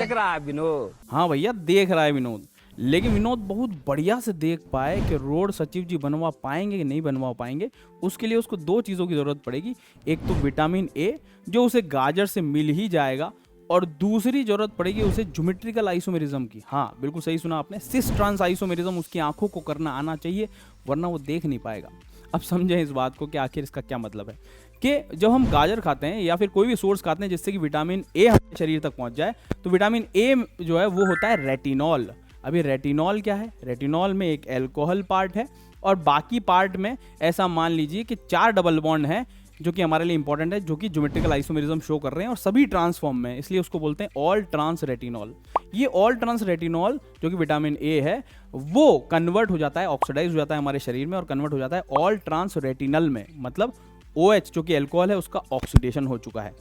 देख रहा है विनोद। हाँ भैया देख रहा है विनोद, लेकिन विनोद बहुत बढ़िया से देख पाए कि रोड सचिव जी बनवा पाएंगे कि नहीं बनवा पाएंगे। उसके लिए उसको दो चीज़ों की ज़रूरत पड़ेगी। एक तो विटामिन ए जो उसे गाजर से मिल ही जाएगा, और दूसरी जरूरत पड़ेगी उसे ज्योमेट्रिकल आइसोमेरिज्म की। हाँ बिल्कुल सही सुना आपने, सिस ट्रांस आइसोमेरिज्म उसकी आंखों को करना आना चाहिए, वरना वो देख नहीं पाएगा। अब समझें इस बात को कि आखिर इसका क्या मतलब है कि जब हम गाजर खाते हैं या फिर कोई भी सोर्स खाते हैं जिससे कि विटामिन ए हमारे शरीर तक पहुंच जाए, तो विटामिन ए जो है वो होता है रेटिनॉल। अभी रेटिनॉल क्या है? रेटिनॉल में एक एल्कोहल पार्ट है और बाकी पार्ट में ऐसा मान लीजिए कि 4 डबल बॉन्ड है जो कि हमारे लिए इंपॉर्टेंट है, जो कि ज्योमेट्रिकल आइसोमेरिज्म शो कर रहे हैं और सभी ट्रांसफॉर्म में, इसलिए उसको बोलते हैं ऑल ट्रांस रेटिनॉल। ये ऑल ट्रांस रेटिनॉल जो कि विटामिन ए है वो कन्वर्ट हो जाता है, ऑक्सीडाइज हो जाता है हमारे शरीर में और कन्वर्ट हो जाता है ऑल ट्रांस रेटिनल में, मतलब OH जो कि अल्कोहल है उसका ऑक्सीडेशन हो चुका है।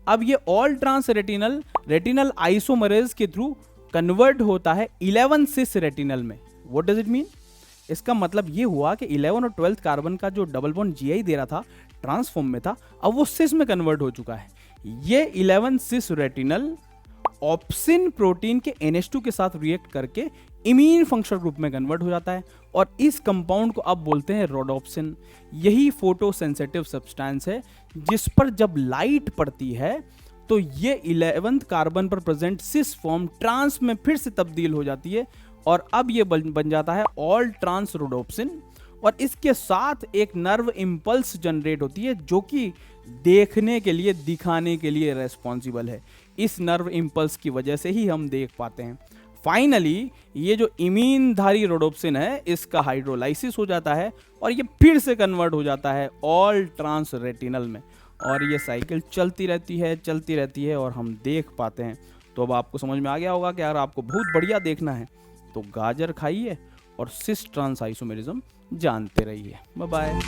अब ये ऑल ट्रांस रेटिनल आइसोमरेज के थ्रू कन्वर्ट होता है 11 सिस रेटिनल में। What does it mean? इसका मतलब ये हुआ कि 11 और 12 कार्बन का जो डबल बॉन्ड GI दे रहा था ट्रांसफॉर्म में था, अब वो सिस में कन्वर्ट हो चुका है। ये 11 सिस रेटिनल ऑप्सिन प्रोटीन के NH2 के साथ रिएक्ट करके इम्यून फंक्शनल ग्रुप में कन्वर्ट हो जाता है और इस कंपाउंड को अब बोलते हैं रोडोप्सिन। यही फोटो सेंसिटिव सब्सटेंस है जिस पर जब लाइट पड़ती है तो ये 11th कार्बन पर प्रेजेंट सिस फॉर्म ट्रांस में फिर से तब्दील हो जाती है और अब ये बन जाता है ऑल ट्रांस रोडोप्सिन। और इसके साथ एक नर्व इंपल्स जनरेट होती है जो कि देखने के लिए, दिखाने के लिए रेस्पॉन्सिबल है। इस नर्व इंपल्स की वजह से ही हम देख पाते हैं। फाइनली ये जो इमीनधारी रोडोप्सिन है इसका हाइड्रोलाइसिस हो जाता है और ये फिर से कन्वर्ट हो जाता है ऑल ट्रांस रेटिनल में, और ये साइकिल चलती रहती है और हम देख पाते हैं। तो अब आपको समझ में आ गया होगा कि यार आपको बहुत बढ़िया देखना है तो गाजर खाइए और सिस ट्रांस आइसोमेरिज्म जानते रहिए। Bye bye.